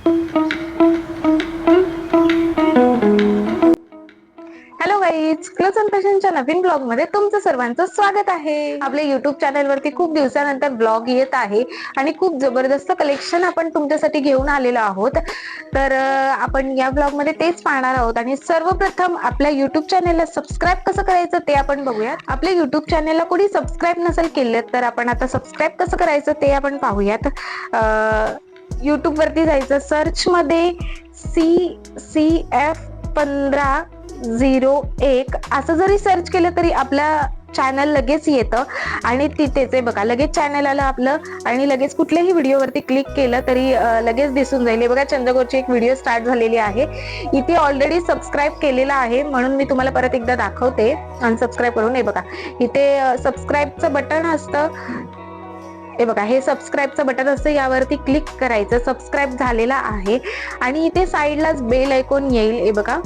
Hello guys, cloth and फॅशनच्या नवीन blog मध्ये तुमचं सर्वांचं स्वागत आहे. आपल्या युट्यूब चॅनल वरती खूप दिवसानंतर ब्लॉग येत आहे आणि खूप जबरदस्त कलेक्शन आपण तुमच्यासाठी घेऊन आलेलो आहोत. तर आपण या ब्लॉग मध्ये तेच पाहणार आहोत आणि सर्वप्रथम आपल्या युट्यूब चॅनलला सबस्क्राईब कसं करायचं ते आपण बघूयात. आपल्या युट्यूब चॅनलला कोणी सबस्क्राईब नसेल केलं तर आपण आता सबस्क्राईब कसं करायचं ते आपण पाहूयात. युट्यूब वरती जायचं, सर्च मध्ये CCF1501 असं जरी सर्च केलं तरी आपल्या चॅनल लगेच येतं आणि तिथेच बघा लगेच चॅनल आलं आपलं आणि लगेच कुठल्याही व्हिडिओवरती क्लिक केलं तरी लगेच दिसून जाईल. बघा चंद्रकोरची एक व्हिडिओ स्टार्ट झालेली आहे. इथे ऑलरेडी सबस्क्राईब केलेला आहे म्हणून मी तुम्हाला परत एकदा दाखवते. अनसबस्क्राईब करून बघा इथे सबस्क्राईबचं बटन असतं. हे बघा हे सबस्क्राईबचं बटन असतं, यावरती क्लिक करायचं. सबस्क्राईब झालेला आहे आणि इथे साईडलाच बेल आयकॉन येईल. हे बघा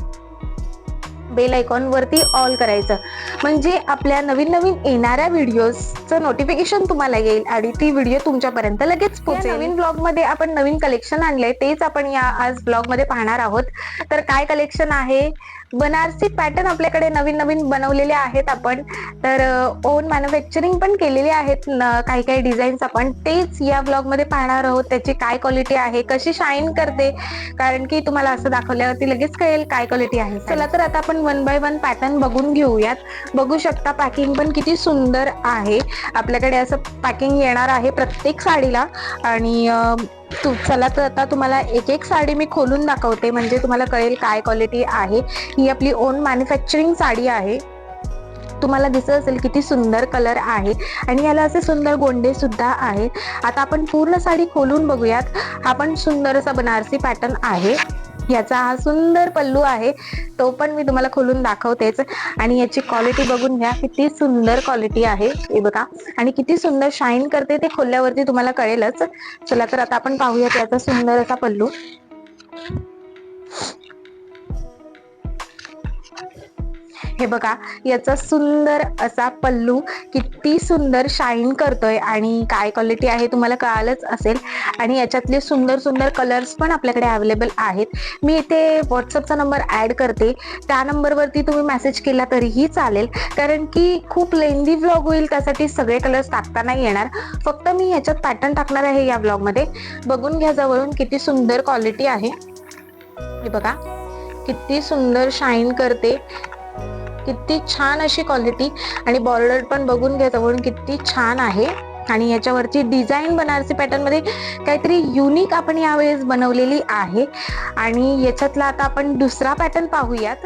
बेल आयकॉन वरती ऑल करायचं म्हणजे आपल्या नवीन नवीन येणाऱ्या व्हिडिओजचं नोटिफिकेशन तुम्हाला येईल आणि ती व्हिडिओ तुमच्यापर्यंत लगेच पोहोचेल. नवीन ब्लॉग मध्ये आपण नवीन कलेक्शन आणलंय तेच आपण या आज ब्लॉग मध्ये पाहणार आहोत. तर काय कलेक्शन आहे? बनारसी पॅटर्न आपल्याकडे नवीन नवीन बनवलेले आहेत आपण. तर ओन मॅन्युफॅक्चरिंग पण केलेले आहेत काही काही डिझाईन्स. आपण तेच या ब्लॉग मध्ये पाहणार आहोत. त्याची काय क्वालिटी आहे, कशी शाईन करते, कारण की तुम्हाला असं दाखवल्यावरती लगेच कळेल काय क्वालिटी आहे. चला तर आता आपण वन बाय वन पॅटर्न बघून घेऊयात. बघू शकता पॅकिंग पण किती सुंदर आहे. आपल्याकडे असं पॅकिंग येणार आहे प्रत्येक साडीला आणि चला तर आता तुम्हाला एक एक साडी मी खोलून दाखवते म्हणजे तुम्हाला कळेल काय क्वालिटी आहे. ही आपली ओन मॅन्युफॅक्चरिंग साडी आहे. तुम्हाला दिसत असेल किती सुंदर कलर आहे आणि याला असे सुंदर गोंडे सुद्धा आहेत. आता आपण पूर्ण साडी खोलून बघूयात. हा पण सुंदर असा बनारसी पॅटर्न आहे. याचा हा सुंदर पल्लू आहे, तो पण मी तुम्हाला खोलून दाखवतेच. आणि याची क्वालिटी बघून घ्या, किती सुंदर क्वालिटी आहे हे बघा आणि किती सुंदर शाईन करते ते खोलल्यावरती तुम्हाला कळेलच. चला तर आता आपण पाहूयात याचा सुंदर असा पल्लू. हे बघा याचा सुंदर असा पल्लू किती सुंदर शाईन करतोय आणि काय क्वालिटी आहे तुम्हाला कळालंच असेल. आणि याच्यातले सुंदर सुंदर कलर्स पण आपल्याकडे अवेलेबल आहेत. मी इथे व्हॉट्सअपचा नंबर ऍड करते, त्या नंबरवरती तुम्ही मेसेज केला तरीही चालेल, कारण की खूप लेंदी व्लॉग होईल त्यासाठी सगळे कलर्स टाकता नाही येणार. फक्त मी याच्यात पॅटर्न टाकणार आहे या व्लॉग मध्ये. बघून घ्या जवळून किती सुंदर क्वालिटी आहे. हे बघा किती सुंदर शाईन करते, किती छान अशी क्वालिटी. आणि बॉर्डर पण बघून घ्या जवळून किती छान आहे. आणि याच्यावरची डिझाईन बनारसी पॅटर्न मध्ये काहीतरी युनिक आपण यावेळेस बनवलेली आहे. आणि याच्यातला आता आपण दुसरा पॅटर्न पाहूयात.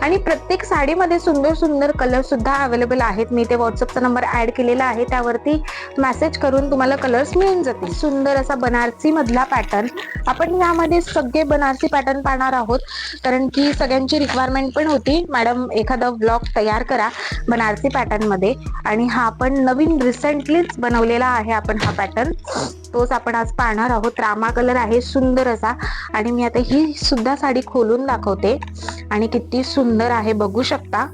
आणि प्रत्येक साडीमध्ये सुंदर सुंदर कलर सुद्धा अवेलेबल आहेत. मी ते व्हॉट्सअपचा नंबर ऍड केलेला आहे, त्यावरती मेसेज करून तुम्हाला कलर्स मिळून जातील. सुंदर असा बनारसी मधला पॅटर्न. आपण यामध्ये सगळे बनारसी पॅटर्न पाहणार आहोत कारण की सगळ्यांची रिक्वायरमेंट पण होती, मॅडम एखादा ब्लॉग तयार करा बनारसी पॅटर्न मध्ये. आणि हा आपण नवीन रिसेंटलीच बनवलेला आहे आपण हा पॅटर्न, तोच आपण आज पाहणार आहोत. रामा कलर आहे सुंदर असा. आणि मी आता ही सुद्धा साडी खोलून दाखवते आणि किती सुंदर आहे बघू शकता.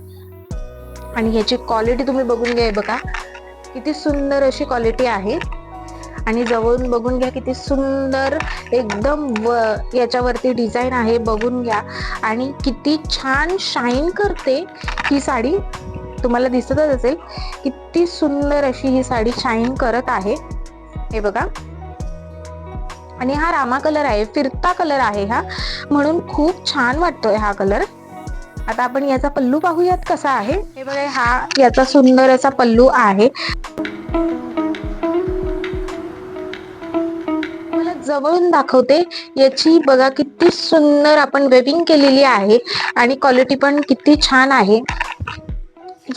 आणि याची क्वालिटी तुम्ही बघून घ्या. बघा किती सुंदर अशी क्वालिटी आहे. आणि जवळून बघून घ्या किती सुंदर एकदम याच्यावरती डिझाईन आहे, बघून घ्या. आणि किती छान शाईन करते ही साडी, तुम्हाला दिसतच असेल किती सुंदर अशी ही साडी शाईन करत आहे. हे बघा आणि हा रामा कलर आहे, फिरता कलर आहे हा, म्हणून खूप छान वाटतोय हा कलर. आता आपण याचा पल्लू पाहूयात कसा आहे. हे बघा हा याचा सुंदर असा पल्लू आहे. मला जवळून दाखवते. याची बघा किती सुंदर आपण वेविंग केलेली आहे आणि क्वालिटी पण किती छान आहे.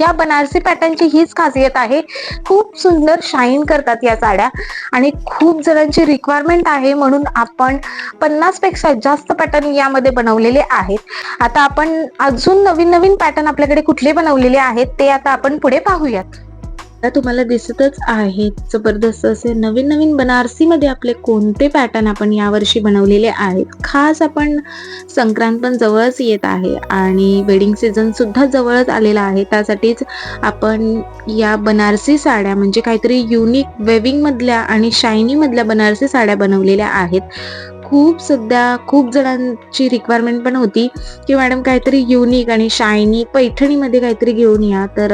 या बनारसी पॅटर्नची हीच खासियत आहे, खूप सुंदर शाईन करतात या साड्या. आणि खूप जणांची रिक्वायरमेंट आहे म्हणून आपण 50 पेक्षा जास्त पॅटर्न यामध्ये बनवलेले आहेत. आता आपण अजून नवीन नवीन पॅटर्न आपल्याकडे कुठले बनवलेले आहेत ते आता आपण पुढे पाहूयात. आता तुम्हाला दिसतच आहे जबरदस्त असे नवीन नवीन बनारसी मध्ये आपले कोणते पॅटर्न आपण यावर्षी बनवलेले आहेत. खास आपण संक्रांत पण जवळच येत आहे आणि वेडिंग सीझन सुद्धा जवळच आलेला आहे, त्यासाठीच आपण या बनारसी साड्या म्हणजे काहीतरी युनिक वेविंग मधल्या आणि शायनी मधल्या बनारसी साड्या बनवलेल्या आहेत. खूप जणांची रिक्वायरमेंट पण होती की मॅडम काहीतरी युनिक आणि शायनी पैठणीमध्ये काहीतरी घेऊन या. तर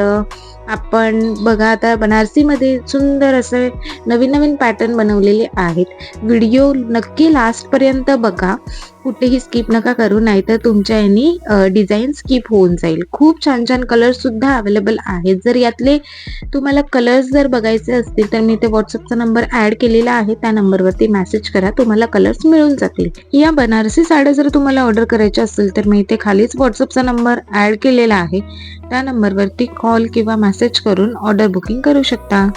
आपण बघा आता बनारसीमध्ये सुंदर असे नवीन नवीन पॅटर्न बनवलेले आहेत. व्हिडिओ नक्की लास्टपर्यंत बघा, कुठेही स्किप नका करू, नाहीतर तुमच्या यानी डिझाईन स्किप होऊन जाईल. खूप छान छान कलर्स सुद्धा अवेलेबल आहेत. जर यातले तुम्हाला कलर्स जर बघायचे असतील तर मी ते व्हॉट्सअपचा नंबर ऍड केलेला आहे, त्या नंबरवरती मेसेज करा, तुम्हाला कलर्स मिळून जातील. या बनारसी साड्या जर तुम्हाला ऑर्डर करायच्या असेल तर मी इथे खालीच व्हॉट्सअपचा नंबर ऍड केलेला आहे, त्या नंबरवरती कॉल किंवा मेसेज करून ऑर्डर बुकिंग करू शकता.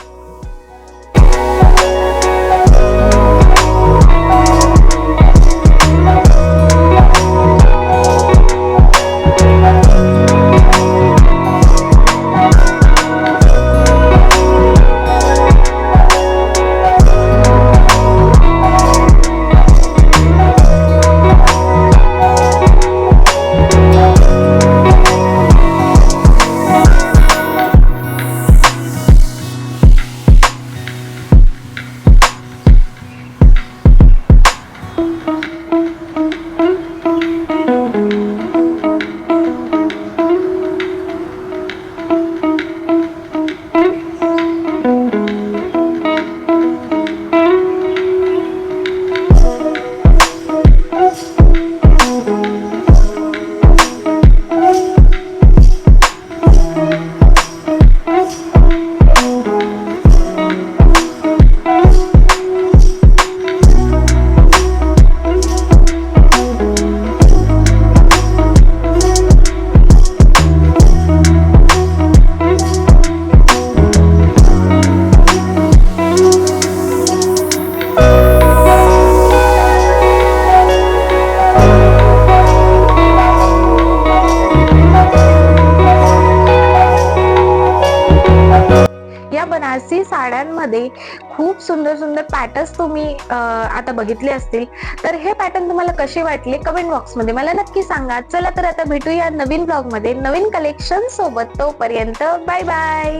या बनारसी साड्यांमध्ये खूप सुंदर सुंदर पॅटर्न्स तुम्ही आता बघितले असतील. तर हे पॅटर्न तुम्हाला कसे वाटले कमेंट बॉक्समध्ये मला नक्की सांगा. चला तर आता भेटूया नवीन ब्लॉग मध्ये नवीन कलेक्शन सोबत. तोपर्यंत बाय बाय.